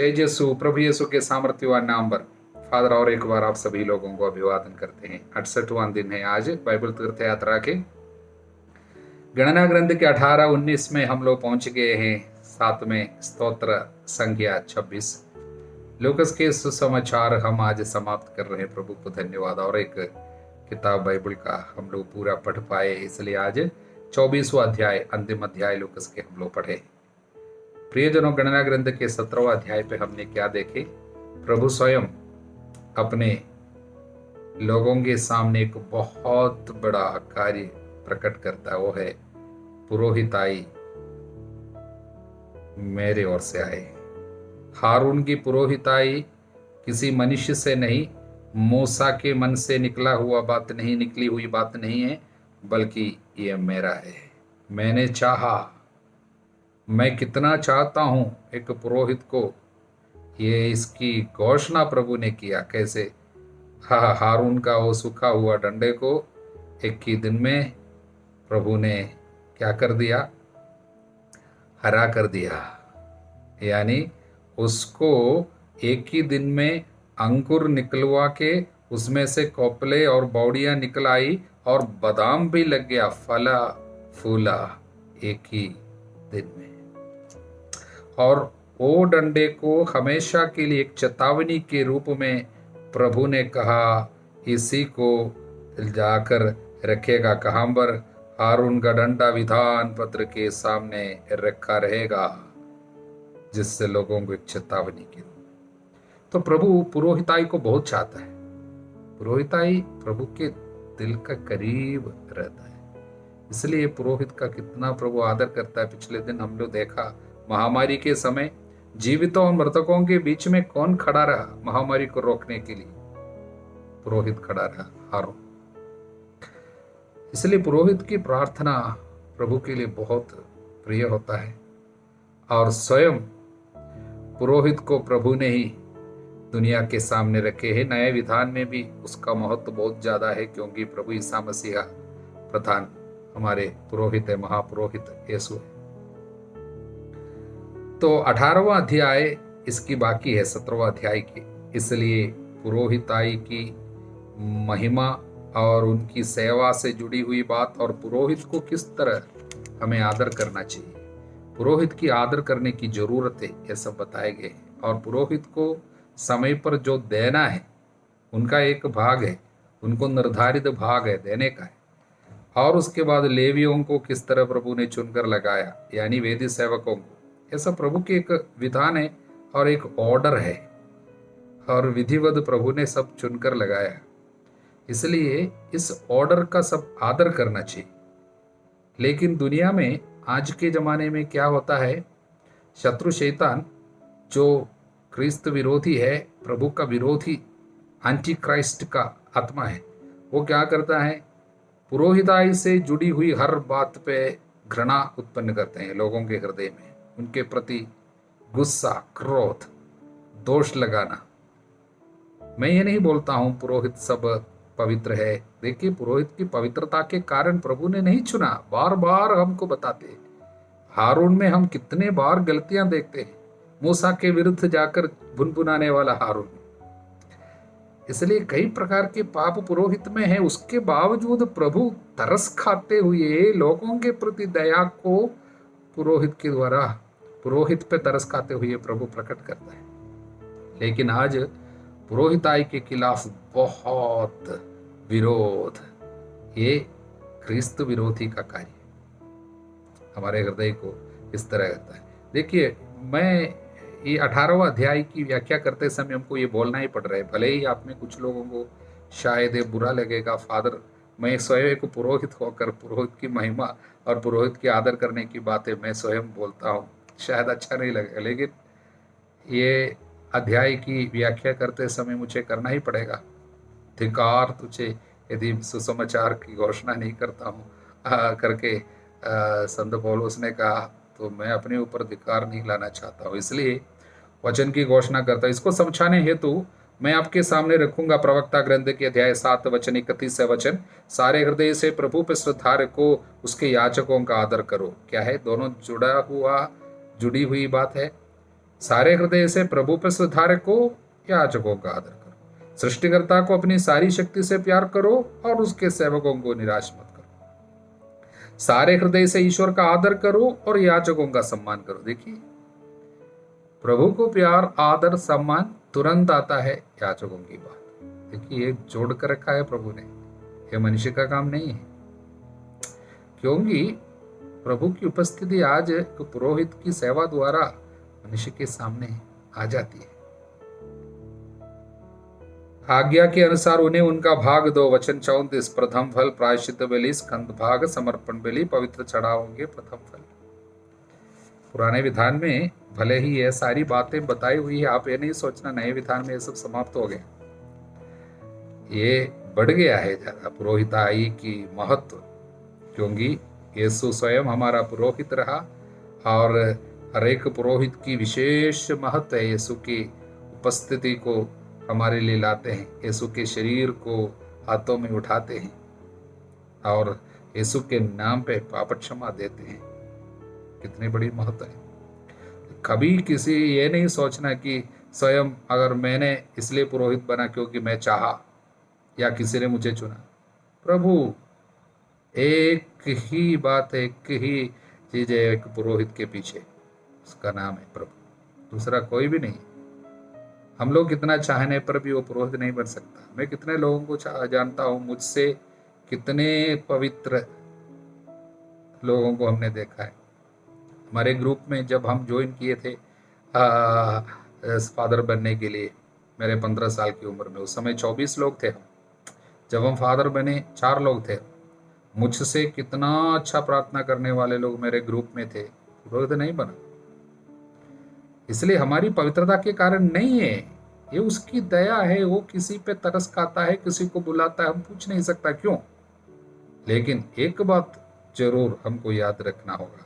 तेज यीशु प्रभु यीशु के सामर्थ्यवान नाम पर फादर और एक बार आप सभी लोगों को अभिवादन करते हैं। 68वां दिन है आज बाइबल तीर्थ यात्रा के गणना ग्रंथ के 18-19 में हम लोग पहुंच गए हैं। 7वें स्तोत्र संख्या 26 लूकस के सुसमाचार हम आज समाप्त कर रहे हैं। प्रभु को धन्यवाद। और एक किताब बाइबल का हम लोग पूरा पढ़ पाए, इसलिए आज 24वां अध्याय अंतिम अध्याय लूकस के हम लोग पढ़े। प्रियजनों, गणना ग्रंथ के 17वां अध्याय पे हमने क्या देखे? प्रभु स्वयं अपने लोगों के सामने एक बहुत बड़ा कार्य प्रकट करता है। वो है पुरोहिताई मेरे ओर से आए। हारून की पुरोहिताई किसी मनुष्य से नहीं, मूसा के मन से निकली हुई बात नहीं है, बल्कि ये मेरा है। मैंने चाहा, मैं कितना चाहता हूं एक पुरोहित को, ये इसकी घोषणा प्रभु ने किया। कैसे? हारून का वो सूखा हुआ डंडे को एक ही दिन में प्रभु ने क्या कर दिया? हरा कर दिया। यानी उसको एक ही दिन में अंकुर निकलवा के उसमें से कोपले और बौड़ियां निकल आई और बादाम भी लग गया, फला फूला एक ही दिन में। और वो डंडे को हमेशा के लिए एक चेतावनी के रूप में प्रभु ने कहा, इसी को जाकर रखेगा कहां पर? हारून का डंडा विधान पत्र के सामने रखा रहेगा, जिससे लोगों को एक चेतावनी की। तो प्रभु पुरोहिताई को बहुत चाहता है। पुरोहिताई प्रभु के दिल का करीब रहता है, इसलिए पुरोहित का कितना प्रभु आदर करता है। पिछले दिन हम लोग देखा, महामारी के समय जीवितों और मृतकों के बीच में कौन खड़ा रहा महामारी को रोकने के लिए? पुरोहित खड़ा रहा, हारून। इसलिए पुरोहित की प्रार्थना प्रभु के लिए बहुत प्रिय होता है। और स्वयं पुरोहित को प्रभु ने ही दुनिया के सामने रखे हैं। नए विधान में भी उसका महत्व बहुत ज्यादा है, क्योंकि प्रभु ईसा मसीहा प्रधान हमारे पुरोहित है, महापुरोहित यीशु है। तो 18वां अध्याय इसकी बाकी है 17वां अध्याय की। इसलिए पुरोहिताई की महिमा और उनकी सेवा से जुड़ी हुई बात और पुरोहित को किस तरह हमें आदर करना चाहिए, पुरोहित की आदर करने की जरूरत है, यह सब बताए गए हैं। और पुरोहित को समय पर जो देना है, उनका एक भाग है, उनको निर्धारित भाग है देने का है। और उसके बाद लेवियों को किस तरह प्रभु ने चुनकर लगाया, यानी वेदी सेवकों को। यह सब प्रभु की एक विधान है और एक ऑर्डर है, और विधिवत प्रभु ने सब चुनकर लगाया। इसलिए इस ऑर्डर का सब आदर करना चाहिए। लेकिन दुनिया में आज के जमाने में क्या होता है? शत्रु शैतान जो क्रिस्त विरोधी है, प्रभु का विरोधी, एंटी क्राइस्ट का आत्मा है, वो क्या करता है? पुरोहिताई से जुड़ी हुई हर बात पे घृणा उत्पन्न करते हैं लोगों के हृदय में, उनके प्रति गुस्सा, क्रोध, दोष लगाना। मैं ये नहीं बोलता हूं पुरोहित सब पवित्र है। देखिए, पुरोहित की पवित्रता के कारण प्रभु ने नहीं चुना, बार बार हमको बताते। हारून में हम कितने बार गलतियां देखते हैं, मूसा के विरुद्ध जाकर भुनभुनाने वाला हारून। इसलिए कई प्रकार के पाप पुरोहित में है, उसके बावजूद प्रभु तरस खाते हुए लोगों के प्रति दया को पुरोहित के द्वारा, पुरोहित पे तरस खाते हुए प्रभु प्रकट करता है। लेकिन आज पुरोहिताई के खिलाफ बहुत विरोध, ये क्रिस्त विरोधी का कार्य हमारे हृदय को इस तरह रहता है। देखिए, मैं ये 18वां अध्याय की व्याख्या करते समय हमको ये बोलना ही पड़ रहा है। भले ही आप में कुछ लोगों को शायद ये बुरा लगेगा, फादर मैं स्वयं एक पुरोहित होकर पुरोहित की महिमा और पुरोहित की आदर करने की बातें मैं स्वयं बोलता हूँ, शायद अच्छा नहीं लगेगा। लेकिन ये अध्याय की व्याख्या करते समय मुझे करना ही पड़ेगा। धिक्कार तुझे यदि सुसमाचार की घोषणा नहीं करता हूँ करके संत पौलुस ने कहा, तो मैं अपने ऊपर धिक्कार नहीं लाना चाहता हूँ, इसलिए वचन की घोषणा करता हूँ। इसको समझाने हेतु मैं आपके सामने रखूंगा प्रवक्ता ग्रंथ के अध्याय 7 वचन 31 वचन। सारे हृदय से प्रभु पे श्रद्धा रखो, उसके याचकों का आदर करो। क्या है? दोनों जुड़ी हुई बात है। सारे हृदय से प्रभु पे सुधार को, याचकों का आदर करो। सृष्टिकर्ता को अपनी सारी शक्ति से प्यार करो और उसके सेवकों को निराश मत करो। सारे हृदय से ईश्वर का आदर करो और याचकों का सम्मान करो। देखिए, प्रभु को प्यार, आदर, सम्मान तुरंत आता है याचकों की बात। देखिए, ये जोड़ कर रखा है प्रभु ने, यह मनुष्य का काम नहीं है। क्योंकि प्रभु की उपस्थिति आज पुरोहित की सेवा द्वारा मनुष्य के सामने आ जाती है। आज्ञा के अनुसार उन्हें उनका भाग दो। वचन 34, प्रथम फल, प्रायश्चित बलि, स्कंद भाग, समर्पण बलि, पवित्र चढ़ाव होंगे प्रथम फल। पुराने विधान में भले ही यह सारी बातें बताई हुई है, आप ये नहीं सोचना नए विधान में ये सब समाप्त हो गया। ये बढ़ गया है ज्यादा पुरोहिताई की महत्व, क्योंकि यीशु स्वयं हमारा पुरोहित रहा और हर एक पुरोहित की विशेष महत्व है। यीशु की उपस्थिति को हमारे लिए लाते हैं, यीशु के शरीर को हाथों में उठाते हैं और यीशु के नाम पे पाप क्षमा देते हैं। कितनी बड़ी महत्व है। कभी किसी ये नहीं सोचना कि स्वयं अगर मैंने इसलिए पुरोहित बना क्योंकि मैं चाहा या किसी ने मुझे चुना। प्रभु एक ही बात है, एक ही चीज है एक पुरोहित के पीछे, उसका नाम है प्रभु, दूसरा कोई भी नहीं। हम लोग कितना चाहने पर भी वो पुरोहित नहीं बन सकता। मैं कितने लोगों को जानता हूँ, मुझसे कितने पवित्र लोगों को हमने देखा है। हमारे ग्रुप में जब हम ज्वाइन किए थे फादर बनने के लिए, मेरे 15 साल की उम्र में, उस समय 24 लोग थे हम। जब हम फादर बने 4 लोग थे। मुझसे कितना अच्छा प्रार्थना करने वाले लोग मेरे ग्रुप में थे, पुरोहित नहीं बना। इसलिए हमारी पवित्रता के कारण नहीं है, ये उसकी दया है। वो किसी पे तरस खाता है, किसी को बुलाता है, हम पूछ नहीं सकता क्यों। लेकिन एक बात जरूर हमको याद रखना होगा।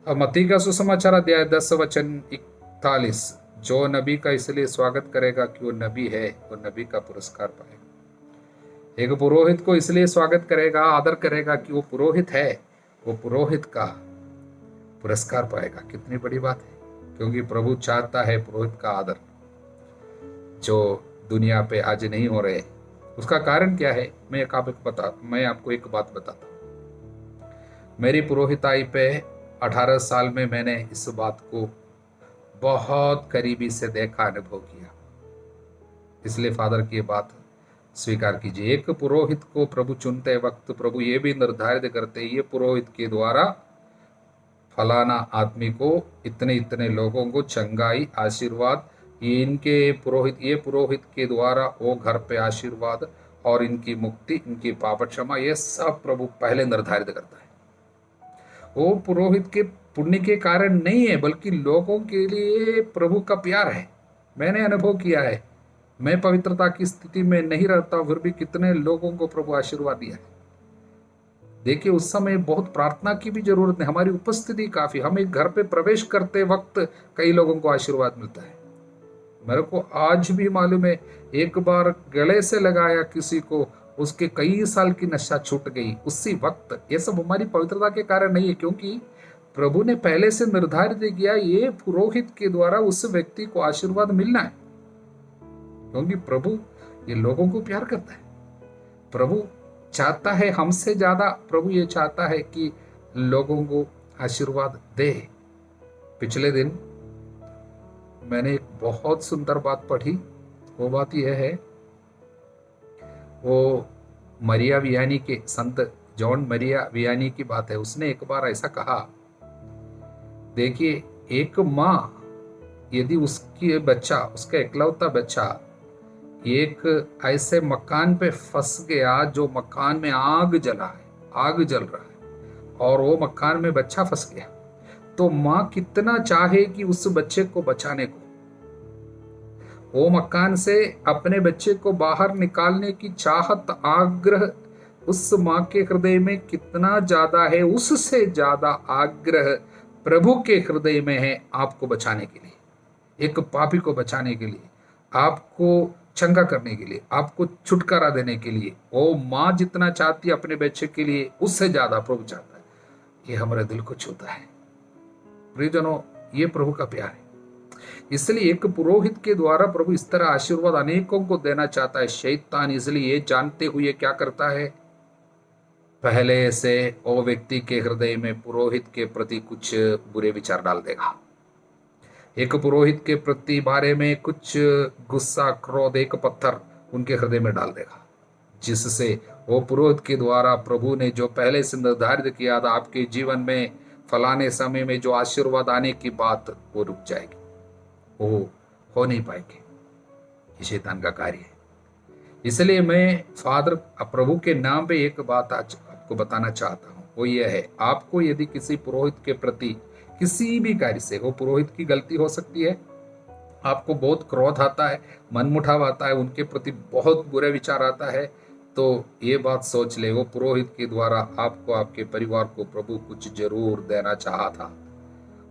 अब मत्ती का सुसमाचार अध्याय 10 वचन 41, जो नबी का इसलिए स्वागत करेगा कि वो नबी है, वो नबी का पुरस्कार पाएगा। एक पुरोहित को इसलिए स्वागत करेगा, आदर करेगा कि वो पुरोहित है, वो पुरोहित का पुरस्कार पाएगा। कितनी बड़ी बात है, क्योंकि प्रभु चाहता है पुरोहित का आदर, जो दुनिया पे आज नहीं हो रहे। उसका कारण क्या है, मैं आपको एक बात बताता हूँ। मेरी पुरोहिताई पे 18 साल में मैंने इस बात को बहुत करीबी से देखा, अनुभव किया। इसलिए फादर की बात स्वीकार कीजिए। एक पुरोहित को प्रभु चुनते वक्त प्रभु ये भी निर्धारित करते, ये पुरोहित के द्वारा फलाना आदमी को, इतने इतने लोगों को चंगाई, आशीर्वाद, ये पुरोहित के द्वारा वो घर पे आशीर्वाद और इनकी मुक्ति, इनकी पाप क्षमा, ये सब प्रभु पहले निर्धारित करता है। वो पुरोहित के पुण्य के कारण नहीं है, बल्कि लोगों के लिए प्रभु का प्यार है। मैंने अनुभव किया है, मैं पवित्रता की स्थिति में नहीं रहता, फिर भी कितने लोगों को प्रभु आशीर्वाद दिया है। देखिए, उस समय बहुत प्रार्थना की भी जरूरत नहीं, हमारी उपस्थिति काफी। हम एक घर पे प्रवेश करते वक्त कई लोगों को आशीर्वाद मिलता है। मेरे को आज भी मालूम है, एक बार गले से लगाया किसी को, उसके कई साल की नशा छूट गई उसी वक्त। ये सब हमारी पवित्रता के कारण नहीं है, क्योंकि प्रभु ने पहले से निर्धारित किया ये पुरोहित के द्वारा उस व्यक्ति को आशीर्वाद मिलना है। क्योंकि प्रभु ये लोगों को प्यार करता है। प्रभु चाहता है हमसे ज्यादा, प्रभु ये चाहता है कि लोगों को आशीर्वाद दे। पिछले दिन मैंने एक बहुत सुंदर बात पढ़ी। वो बात यह है, वो मरिया वियानी के, संत जॉन मरिया वियानी की बात है। उसने एक बार ऐसा कहा, देखिए, एक माँ यदि उसकी बच्चा, उसका इकलौता बच्चा एक ऐसे मकान पे फंस गया जो मकान में आग जल रहा है और वो मकान में बच्चा फंस गया, तो माँ कितना चाहे कि उस बच्चे को बचाने को, वो मकान से अपने बच्चे को बाहर निकालने की चाहत, आग्रह उस माँ के हृदय में कितना ज्यादा है, उससे ज्यादा आग्रह प्रभु के हृदय में है आपको बचाने के लिए, एक पापी को बचाने के लिए, आपको चंगा करने के लिए, आपको छुटकारा देने के लिए। वो माँ जितना चाहती है अपने बच्चे के लिए, उससे ज्यादा प्रभु चाहता है। ये हमारे दिल को छूता है। प्रियजनों, ये प्रभु का प्यार है। इसलिए एक पुरोहित के द्वारा प्रभु इस तरह आशीर्वाद अनेकों को देना चाहता है। शैतान इसलिए ये जानते हुए क्या करता है, पहले से वो व्यक्ति के हृदय में पुरोहित के प्रति कुछ बुरे विचार डाल देगा। एक पुरोहित के प्रति बारे में कुछ गुस्सा, क्रोध, एक पत्थर उनके हृदय में डाल देगा, जिससे वो पुरोहित के द्वारा प्रभु ने जो पहले से निर्धारित किया था आपके जीवन में फलाने समय में जो आशीर्वाद आने की बात, वो रुक जाएगी, वो हो नहीं पाएगी। ये शैतान का कार्य है। इसलिए मैं फादर प्रभु के नाम पे एक बात आज आपको बताना चाहता हूँ, वो ये है, आपको यदि किसी पुरोहित के प्रति किसी भी कार्य से, वो पुरोहित की गलती हो सकती है, आपको बहुत क्रोध आता है, मनमुटाव आता है, उनके प्रति बहुत बुरे विचार आता है, तो ये बात सोच ले, वो पुरोहित के द्वारा आपको, आपके परिवार को प्रभु कुछ जरूर देना चाहा था।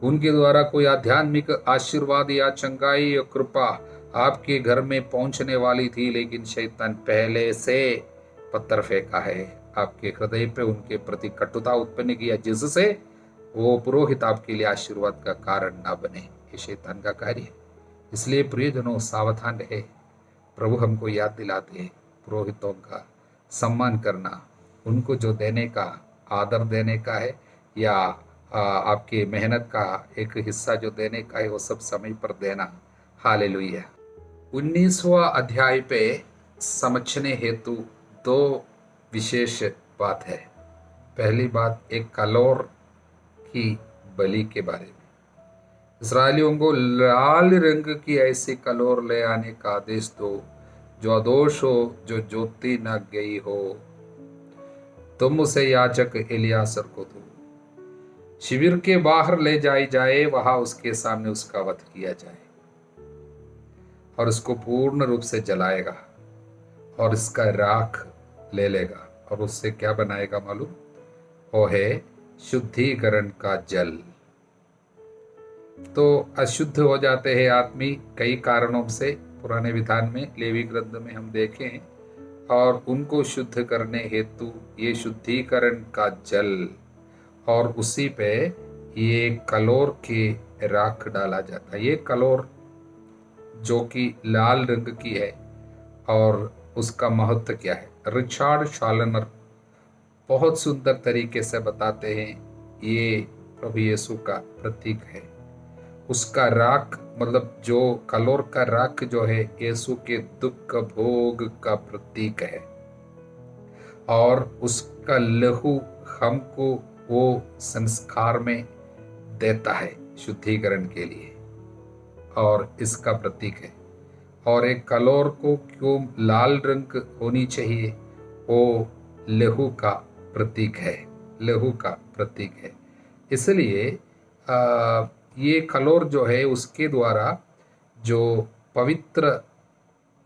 उनके द्वारा कोई आध्यात्मिक आशीर्वाद या चंगाई या कृपा आपके घर में पहुंचने वाली थी, लेकिन शैतान पहले से पत्थर फेंका है आपके हृदय पे, उनके प्रति कटुता उत्पन्न किया, जिससे वो पुरोहित आपके लिए आशीर्वाद का कारण ना बने। ये शैतान का कार्य है। इसलिए प्रियजनों, सावधान रहे। प्रभु हमको याद दिलाते हैं पुरोहितों का सम्मान करना, उनको जो देने का, आदर देने का है, या आपकी मेहनत का एक हिस्सा जो देने का है, वो सब समय पर देना। हालेलुया। 19वां अध्याय पे समझने हेतु दो विशेष बात है। पहली बात, एक कलोर की बलि के बारे में। इस्राएलियों को लाल रंग की ऐसी कलोर ले आने का आदेश दो, जो अदोष हो, जो ज्योति न गई हो। तुम उसे याजक एलियासर को दो, शिविर के बाहर ले जाई जाए, वहां उसके सामने उसका वध किया जाए, और उसको पूर्ण रूप से जलाएगा, और इसका राख ले लेगा, और उससे क्या बनाएगा मालूम? वो है शुद्धिकरण का जल। तो अशुद्ध हो जाते हैं आदमी कई कारणों से, पुराने विधान में, लेवी ग्रंथ में हम देखें, और उनको शुद्ध करने हेतु ये शुद्धिकरण का जल और उसी पे ये कलोर के राख डाला जाता है। ये कलोर जो कि लाल रंग की है, और उसका महत्व क्या है, रिचार्ड शालनर बहुत सुंदर तरीके से बताते हैं। ये प्रभु यीशु का प्रतीक है। उसका राख, मतलब जो कलोर का राख जो है, यीशु के दुख भोग का प्रतीक है, और उसका लहू हमको वो संस्कार में देता है शुद्धिकरण के लिए, और इसका प्रतीक है। और एक कलोर को क्यों लाल रंग होनी चाहिए? वो लहू का प्रतीक है, लहू का प्रतीक है। इसलिए ये कलोर जो है, उसके द्वारा जो पवित्र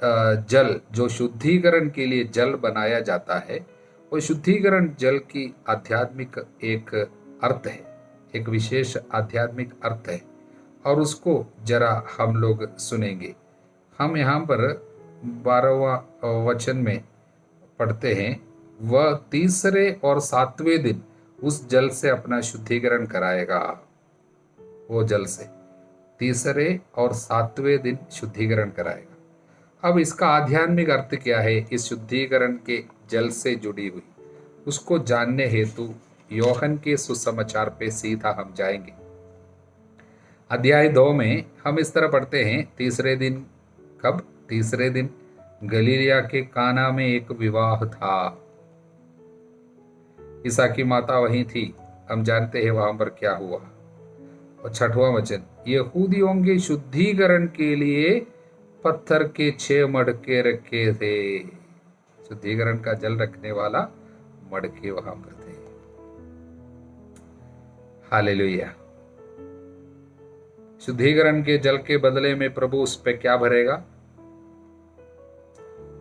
जल, जो शुद्धिकरण के लिए जल बनाया जाता है, वो शुद्धिकरण जल की आध्यात्मिक एक अर्थ है, एक विशेष आध्यात्मिक अर्थ है, और उसको जरा हम लोग सुनेंगे। हम यहाँ पर 12वां वचन में पढ़ते हैं, वह तीसरे और 7वें दिन उस जल से अपना शुद्धिकरण कराएगा। वो जल से तीसरे और 7वें दिन शुद्धिकरण कराएगा। अब इसका आध्यात्मिक अर्थ क्या है, इस शुद्धिकरण के जल से जुड़ी हुई, उसको जानने हेतु योहन के सुसमाचार पे सीधा हम जाएंगे। अध्याय 2 में हम इस तरह पढ़ते हैं, तीसरे दिन, कब? तीसरे दिन गलीलिया के काना में एक विवाह था। ईसा की माता वहीं थी। हम जानते हैं वहां पर क्या हुआ। और 6वां वचन, यहूदियों के शुद्धिकरण के लिए पत्थर के 6 मटके रखे थे। शुद्धिकरण का जल रखने वाला मटके वहां पर थे। हालेलुया। शुद्धिकरण के जल के बदले में प्रभु उस पे क्या भरेगा?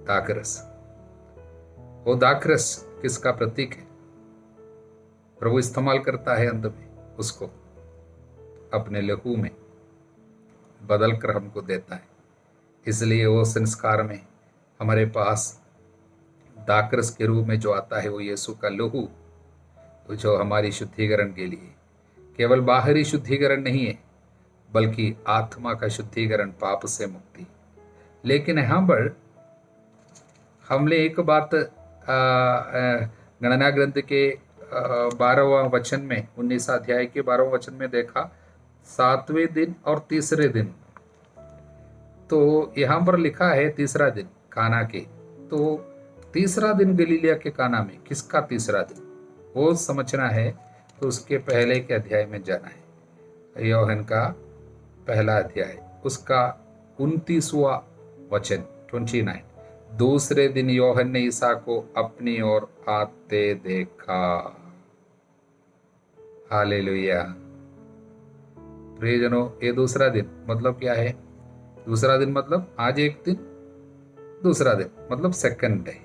दाखरस। वो दाखरस किसका प्रतीक है? प्रभु इस्तेमाल करता है अंत में उसको अपने लहू में बदल कर हमको देता है। इसलिए वो संस्कार में हमारे पास दाखरस के रूप में जो आता है, वो यीशु का लहू, जो हमारी शुद्धिकरण के लिए केवल बाहरी शुद्धिकरण नहीं है, बल्कि आत्मा का शुद्धिकरण, पाप से मुक्ति। लेकिन यहाँ पर हमने एक बात गणना ग्रंथ के 12वां वचन में, 19 अध्याय के 12वां वचन में देखा, 7वें दिन और तीसरे दिन। तो यहाँ पर लिखा है तीसरा दिन काना के, तो तीसरा दिन गलीलिया के काना में किसका तीसरा दिन, वो समझना है तो उसके पहले के अध्याय में जाना है। यूहन्ना का पहला अध्याय, उसका 29वां वचन 29। दूसरे दिन यूहन्ना ने ईसा को अपनी ओर आते देखा। हालेलुया। प्रियजनों, ये दूसरा दिन मतलब क्या है? दूसरा दिन मतलब आज एक दिन, दूसरा दिन मतलब सेकंड डे।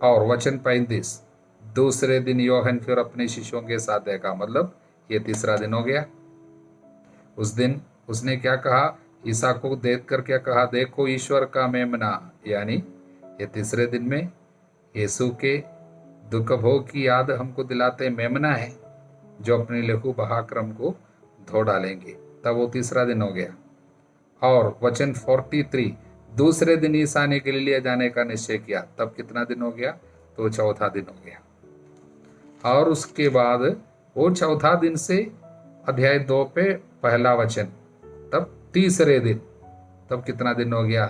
और वचन 35, दूसरे दिन यूहन्ना फिर अपने शिष्यों के साथ देखा, मतलब ये तीसरा दिन हो गया। उस दिन उसने क्या कहा? ईसा को देख कर क्या कहा? देखो ईश्वर का मेमना। यानी ये तीसरे दिन में यीशु के दुख भोग की याद हमको दिलाते मेमना है, जो अपने लहू बहाक्रम को धो डालेंगे। तब वो तीसरा दिन हो गया। और वचन 43, दूसरे दिन ईसा ने गलीलिया जाने का निश्चय किया। तब कितना दिन हो गया? तो चौथा दिन हो गया। और उसके बाद वो चौथा दिन से अध्याय 2 पे पहला वचन, तब तीसरे दिन, तब कितना दिन हो गया?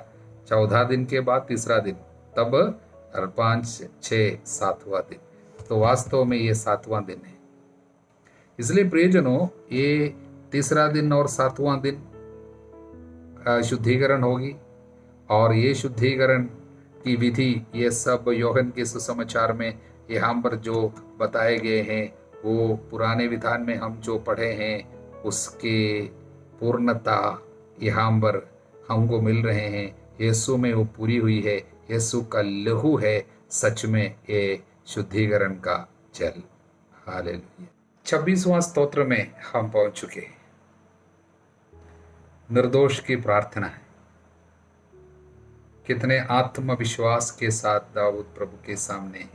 14 दिन के बाद तीसरा दिन, तब 5, 6, 7वां दिन। तो वास्तव में ये 7वां दिन है। इसलिए प्रियजनों, ये तीसरा दिन और 7वां दिन शुद्धिकरण होगी। और ये शुद्धिकरण की विधि, ये सब यूहन्ना के सुसमाचार में यहाँ पर जो बताए गए हैं, वो पुराने विधान में हम जो पढ़े हैं उसके पूर्णता यहाँ पर हमको मिल रहे हैं। यीशु में वो पूरी हुई है। यीशु का लहू है सच में ये शुद्धिकरण का जल। हालेलुया। 26वां स्तोत्र में हम पहुंच चुके हैं। निर्दोष की प्रार्थना है। कितने आत्मविश्वास के साथ दाऊद प्रभु के सामने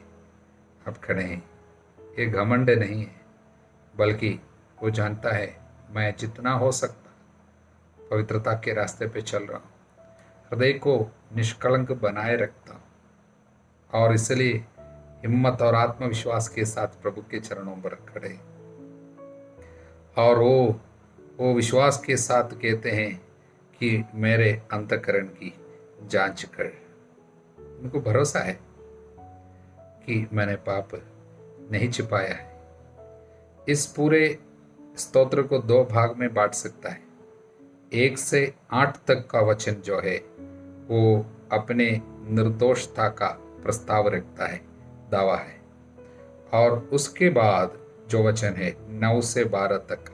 अब खड़े हैं। ये घमंड नहीं है, बल्कि वो जानता है मैं जितना हो सकता पवित्रता के रास्ते पे चल रहा हूँ, हृदय को निष्कलंक बनाए रखता हूँ। और इसलिए हिम्मत और आत्मविश्वास के साथ प्रभु के चरणों पर खड़े। और वो विश्वास के साथ कहते हैं कि मेरे अंतःकरण की जांच कर। उनको भरोसा है कि मैंने पाप नहीं छिपाया है। इस पूरे स्तोत्र को 2 भाग में बांट सकता है। 1 से 8 तक का वचन जो है वो अपने निर्दोषता का प्रस्ताव रखता है, दावा है। और उसके बाद जो वचन है 9 से 12 तक,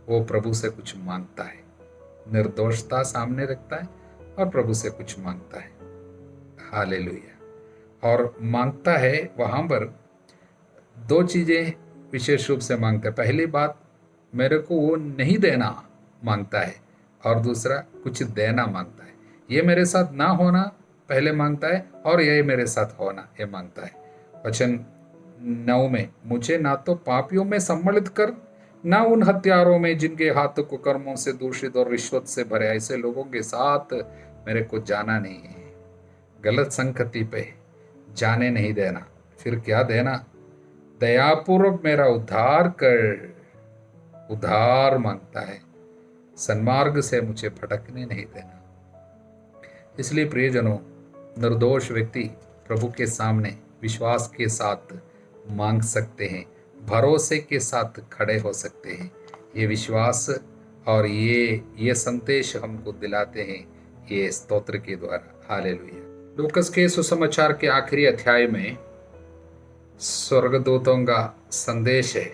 वो प्रभु से कुछ मांगता है। निर्दोषता सामने रखता है और प्रभु से कुछ मांगता है। हालेलुया। और मांगता है, वहां पर 2 चीजें विशेष रूप से मांगता है। पहली बात, मेरे को वो नहीं देना मांगता है, और दूसरा कुछ देना मांगता है। ये मेरे साथ ना होना पहले मांगता है, और ये मेरे साथ होना ये मांगता है। वचन 9 में, मुझे ना तो पापियों में सम्मिलित कर, ना उन हत्यारों में जिनके हाथ को कर्मों से दूषित और रिश्वत से भरे ऐसे लोगों के साथ मेरे को जाना नहीं है। गलत संगति पे जाने नहीं देना। फिर क्या देना? दयापूर्वक मेरा उद्धार कर। उद्धार मांगता है, सन्मार्ग से मुझे भटकने नहीं देना। इसलिए प्रियजनों, निर्दोष व्यक्ति प्रभु के सामने विश्वास के साथ मांग सकते हैं, भरोसे के साथ खड़े हो सकते हैं। ये विश्वास और ये संदेश हमको दिलाते हैं ये स्तोत्र के द्वारा। हालेलुया। लूकस के सुसमाचार के आखिरी अध्याय में स्वर्गदूतों का संदेश है।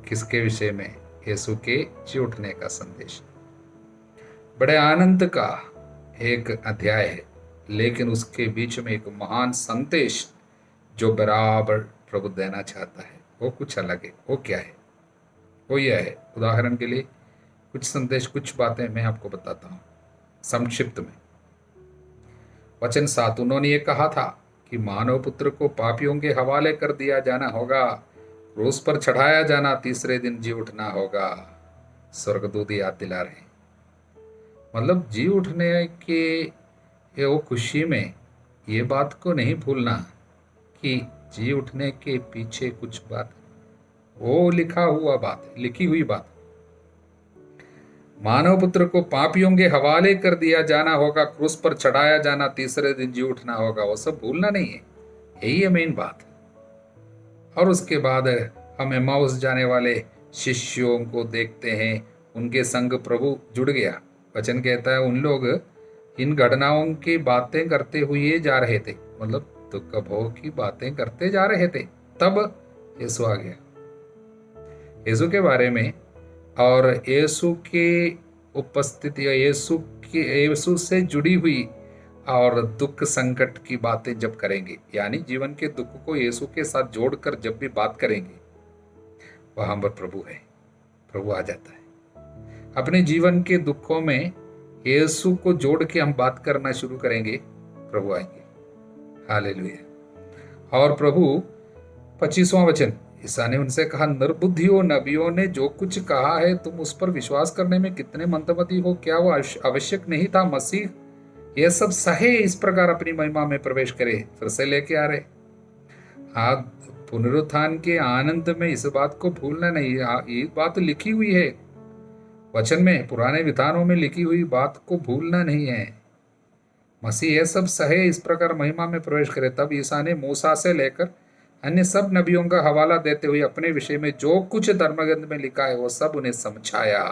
किसके विषय में? यीशु के जी उठने का संदेश। बड़े आनंद का एक अध्याय है, लेकिन उसके बीच में एक महान संदेश जो बराबर प्रभु देना चाहता है, वो कुछ अलग है। वो क्या है? वो यह है, उदाहरण के लिए कुछ संदेश, कुछ बातें मैं आपको बताता हूँ संक्षिप्त में। वचन 7, उन्होंने ये कहा था कि मानव पुत्र को पापियों के हवाले कर दिया जाना होगा, क्रूस पर चढ़ाया जाना, तीसरे दिन जी उठना होगा। स्वर्गदूत याद दिला रहे हैं। मतलब जी उठने के ये वो खुशी में ये बात को नहीं भूलना कि जी उठने के पीछे कुछ बात, वो लिखा हुआ बात, लिखी हुई बात। मानव पुत्र को पापियों के हवाले कर दिया जाना होगा, क्रूस पर चढ़ाया जाना, तीसरे दिन जी उठना होगा, वो सब भूलना नहीं है। यही है मेन बात। और उसके बाद हम एमाउस जाने वाले शिष्यों को देखते हैं, उनके संग प्रभु जुड़ गया। वचन कहता है उन लोग इन घटनाओं की बातें करते हुए जा रहे थे, मतलब दुख भोग की बातें करते जा रहे थे। तब यीशु आ गया। यीशु के बारे में और यीशु के उपस्थिति, यीशु से जुड़ी हुई और दुख संकट की बातें जब करेंगे, यानी जीवन के दुख को यीशु के साथ जोड़कर जब भी बात करेंगे, वहां पर प्रभु है, प्रभु आ जाता है। अपने जीवन के दुखों में यीशु को जोड़ के हम बात करना शुरू करेंगे, प्रभु आएंगे। हालेलुया। और प्रभु 25वां वचन, ईसा ने उनसे कहा, निर्बुद्धियों, नबियों ने जो कुछ कहा है तुम उस पर विश्वास करने में कितने मंदमती हो। क्या वो आवश्यक नहीं था मसीह यह सब सहे, इस प्रकार अपनी महिमा में प्रवेश करे? फिर से लेके आ रहे। हाँ, पुनरुत्थान के आनंद में इस बात को भूलना नहीं। ये बात लिखी हुई है वचन में, पुराने विधानों में लिखी हुई बात को भूलना नहीं है। मसीह यह सब सहे, इस प्रकार महिमा में प्रवेश करे। तब ईसा ने मूसा से लेकर अन्य सब नबियों का हवाला देते हुए अपने विषय में जो कुछ धर्मग्रंथ में लिखा है वो सब उन्हें समझाया।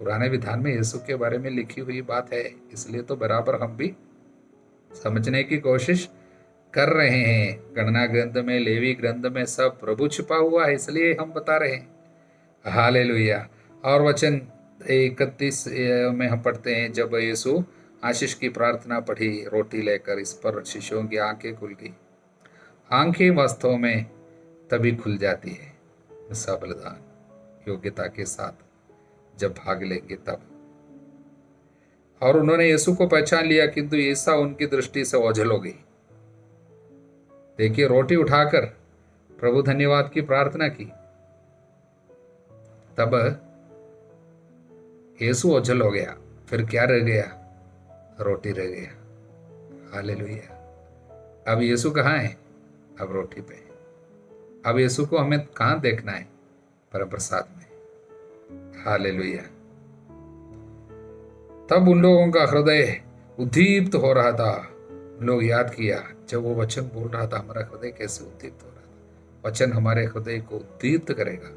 पुराने विधान में यीशु के बारे में लिखी हुई बात है, इसलिए तो बराबर हम भी समझने की कोशिश कर रहे हैं। गणना ग्रंथ में, लेवी ग्रंथ में सब प्रभु छिपा हुआ है, इसलिए हम बता रहे हैं। हालेलुया। और वचन 31 में हम पढ़ते हैं, जब यीशु आशीष की प्रार्थना पढ़ी रोटी लेकर, इस पर शिष्यों की आंखें खुल गई। आंखें वास्तव में तभी खुल जाती है मिसा बलिदान योग्यता के साथ जब भाग लेंगे तब। और उन्होंने यीशु को पहचान लिया, किंतु ईसा उनकी दृष्टि से ओझल हो गई। देखिए, रोटी उठाकर प्रभु धन्यवाद की प्रार्थना की, तब यीशु ओझल हो गया। फिर क्या रह गया? रोटी रह गया। हालेलुया। अब यीशु कहाँ है? अब रोटी पे। अब यीशु को हमें कहाँ देखना है? परम प्रसाद में। हालेलुया। तब उन लोगों का हृदय उद्दीप्त हो रहा था। उन लोग याद किया, जब वो वचन बोल रहा था हमारा हृदय कैसे उद्दीप्त हो रहा था। वचन हमारे हृदय को उद्दीप्त करेगा,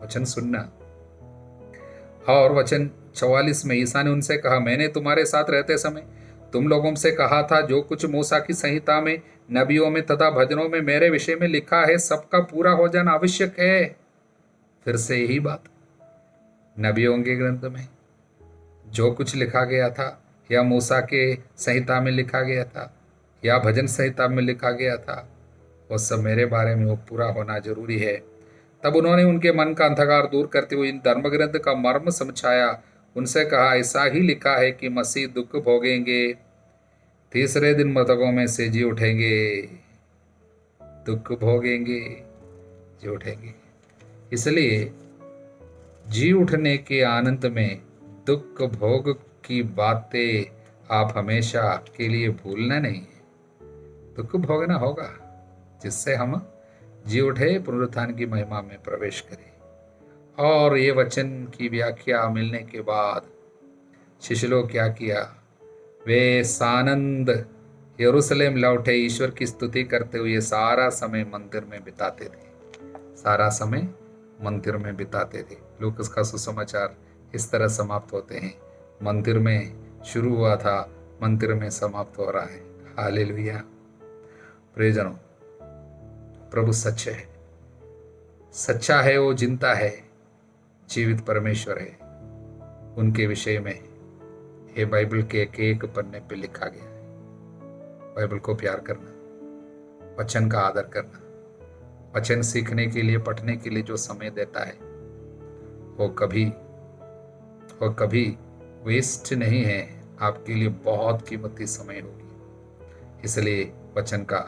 वचन सुनना। और वचन 44 में ईसा ने उनसे कहा, मैंने तुम्हारे साथ रहते समय तुम लोगों से कहा था, जो कुछ मूसा की संहिता में, नबियों में तथा भजनों में मेरे विषय में लिखा है, सबका पूरा हो जाना आवश्यक है। फिर से यही बात, नबियों के ग्रंथ में जो कुछ लिखा गया था, या मूसा के संहिता में लिखा गया था, या भजन संहिता में लिखा गया था, वो सब मेरे बारे में वो पूरा होना जरूरी है। तब उन्होंने उनके मन का अंधकार दूर करते हुए इन धर्मग्रंथ का मर्म समझाया। उनसे कहा, ऐसा ही लिखा है कि मसीह दुख भोगेंगे, तीसरे दिन मृतकों में से जी उठेंगे। दुख भोगेंगे, जी उठेंगे। इसलिए जी उठने के आनंद में दुख भोग की बातें आप हमेशा के लिए भूलना नहीं है। दुख भोगना होगा, जिससे हम जी उठे, पुनरुत्थान की महिमा में प्रवेश करें। और ये वचन की व्याख्या मिलने के बाद शिष्य लोग क्या किया? वे सानंद यरूशलेम लौटे, ईश्वर की स्तुति करते हुए सारा समय मंदिर में बिताते थे। सारा समय मंदिर में बिताते थे। लूकास का सुसमाचार इस तरह समाप्त होते हैं। मंदिर में शुरू हुआ था, मंदिर में समाप्त हो रहा है। हालेलुया। प्रियजनों, प्रभु सच्चे है, सच्चा है, वो जिंदा है, जीवित परमेश्वर है। उनके विषय में ये बाइबल के एक एक पन्ने पे लिखा गया है। बाइबल को प्यार करना, वचन का आदर करना, वचन सीखने के लिए, पढ़ने के लिए जो समय देता है वो कभी वेस्ट नहीं है। आपके लिए बहुत कीमती समय होगी। इसलिए वचन का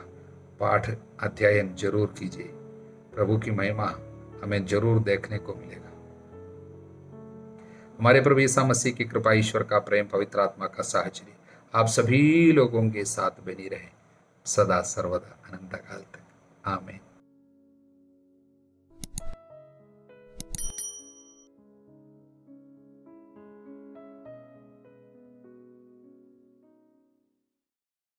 पाठ अध्ययन जरूर कीजिए। प्रभु की महिमा हमें जरूर देखने को मिलेगा। हमारे प्रभु यीशु मसीह की कृपा, ईश्वर का प्रेम, पवित्र आत्मा का साहचर्य आप सभी लोगों के साथ बनी रहे सदा सर्वदा अनंत काल तक। आमीन।